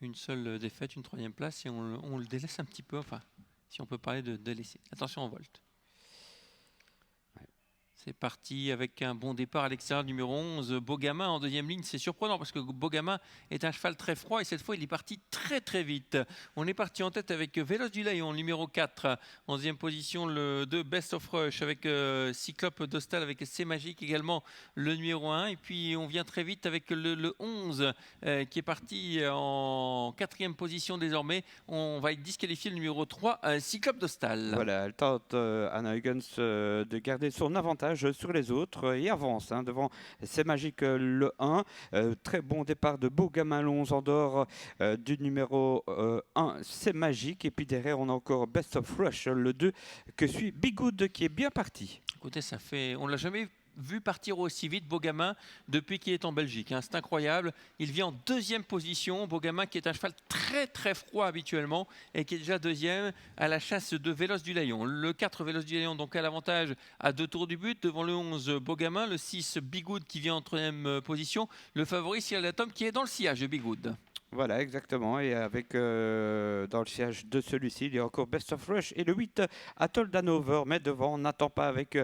une seule défaite, une 3e place, et on le délaisse un petit peu, enfin, si on peut parler de délaisser. Attention en Volt. C'est parti avec un bon départ à l'extérieur, numéro 11, Bogama en 2e ligne. C'est surprenant parce que Bogama est un cheval très froid et cette fois il est parti très très vite. On est parti en tête avec Véloce du Layon, numéro 4. En 2e position, le 2 Best of Rush avec Cyclope d'Ostal avec C'est Magique également, le numéro 1. Et puis on vient très vite avec le 11 qui est parti en 4e position désormais. On va être disqualifié, le numéro 3, Cyclope d'Ostal. Voilà, elle tente Anna Huygens de garder son avantage sur les autres et avance devant C'est Magique le 1. Très bon départ de Bogama, le 11 en dehors du numéro 1 C'est Magique. Et puis derrière on a encore Best of Rush, le 2 que suit Bigoud qui est bien parti. Écoutez, on l'a jamais vu partir aussi vite, Bogama, depuis qu'il est en Belgique. C'est incroyable. Il vient en 2e position. Bogama qui est un cheval très très froid habituellement et qui est déjà 2e à la chasse de Véloce du Layon. Le 4 Véloce du Layon donc à l'avantage à 2 tours du but devant le 11 Bogama, le 6 Bigoud qui vient en 3e position, le favori Cyril Atom qui est dans le sillage de Bigoud. Voilà, exactement. Et avec dans le siège de celui-ci, il y a encore Best of Rush et le 8 Atoll d'Hanover. Mais devant, on n'attend pas avec,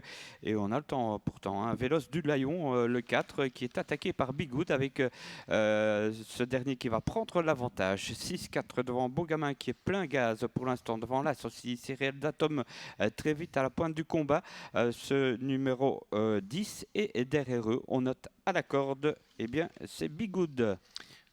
et on a le temps pourtant, Véloce du Layon, le 4, qui est attaqué par Bigoud avec ce dernier qui va prendre l'avantage. 6-4 devant Bogama qui est plein gaz pour l'instant. Devant l'As aussi, Cyril d'Atom très vite à la pointe du combat. Ce numéro 10 et derrière eux, on note à la corde, eh bien, c'est Bigoud.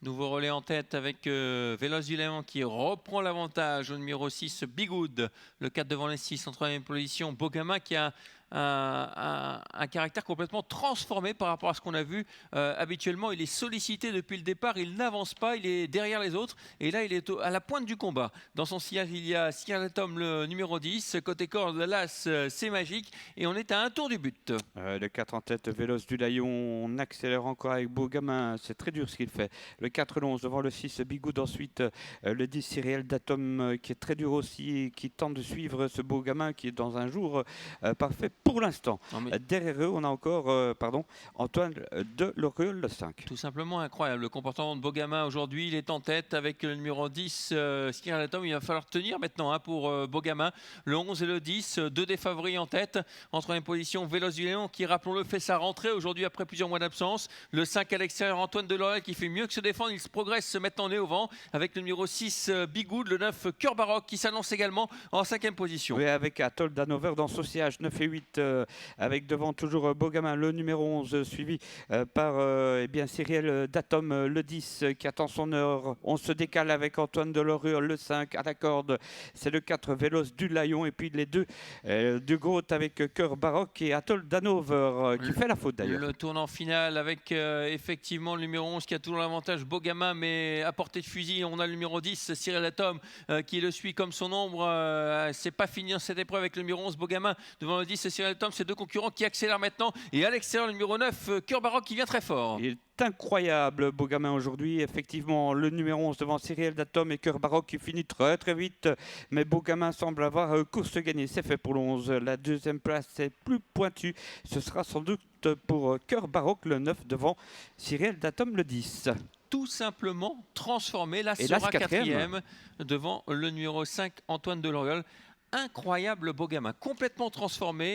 Nouveau relais en tête avec Véloce du Layon qui reprend l'avantage au numéro 6, Bigoud. Le 4 devant les 6 en 3e position. Bogama qui a un caractère complètement transformé par rapport à ce qu'on a vu habituellement. Il est sollicité depuis le départ, il n'avance pas, il est derrière les autres et là il est à la pointe du combat. Dans son sillage il y a Cyril Tom, le numéro 10, côté corde l'As C'est Magique et on est à un tour du but. Le 4 en tête, Véloce du Layon, on accélère encore avec Bogama, c'est très dur ce qu'il fait. Le 4, le 11 devant le 6, Bigoud ensuite, le 10 Cyril d'Atom qui est très dur aussi et qui tente de suivre ce Bogama qui est dans un jour parfait pour l'instant. Derrière eux, on a encore Antoine de Loriol, le 5. Tout simplement incroyable. Le comportement de Bogama aujourd'hui, il est en tête avec le numéro 10, Cyril Atom. Il va falloir tenir maintenant pour Bogama. Le 11 et le 10, deux des favoris en tête. En 3e position, Véloce du Layon qui, rappelons-le, fait sa rentrée aujourd'hui après plusieurs mois d'absence. Le 5 à l'extérieur, Antoine de Loriol qui fait mieux que se défendre. Il se progresse maintenant nez au vent avec le numéro 6, Bigoud. Le 9, Cœur Baroque qui s'annonce également en 5e position. Oui, avec Atoll d'Hanover dans son siège 9 et 8. Avec devant toujours Bogama, le numéro 11, suivi par Cyril d'Atom, le 10, qui attend son heure. On se décale avec Antoine de Loriol, le 5, à la corde. C'est le 4, Véloce du Layon. Et puis les deux du Grotte avec Cœur Baroque et Atoll d'Hanover, qui fait la faute d'ailleurs. Le tournant final avec effectivement le numéro 11 qui a toujours l'avantage, Bogama, mais à portée de fusil. On a le numéro 10, Cyril Atom, qui le suit comme son ombre. C'est pas fini dans cette épreuve avec le numéro 11, Bogama. Devant le 10, Cyril Atom, ces deux concurrents qui accélèrent maintenant. Et à l'extérieur, le numéro 9, Cœur Baroque qui vient très fort. Il est incroyable, Bogama aujourd'hui. Effectivement, le numéro 11 devant Cyril d'Atom et Cœur Baroque qui finit très très vite. Mais Bogama semble avoir course gagnée. C'est fait pour le 11. La 2e place est plus pointue. Ce sera sans doute pour Cœur Baroque, le 9 devant Cyril d'Atom, le 10. Tout simplement transformé. Là, et sera 4e devant le numéro 5, Antoine de Loriol. Incroyable Bogama, complètement transformé.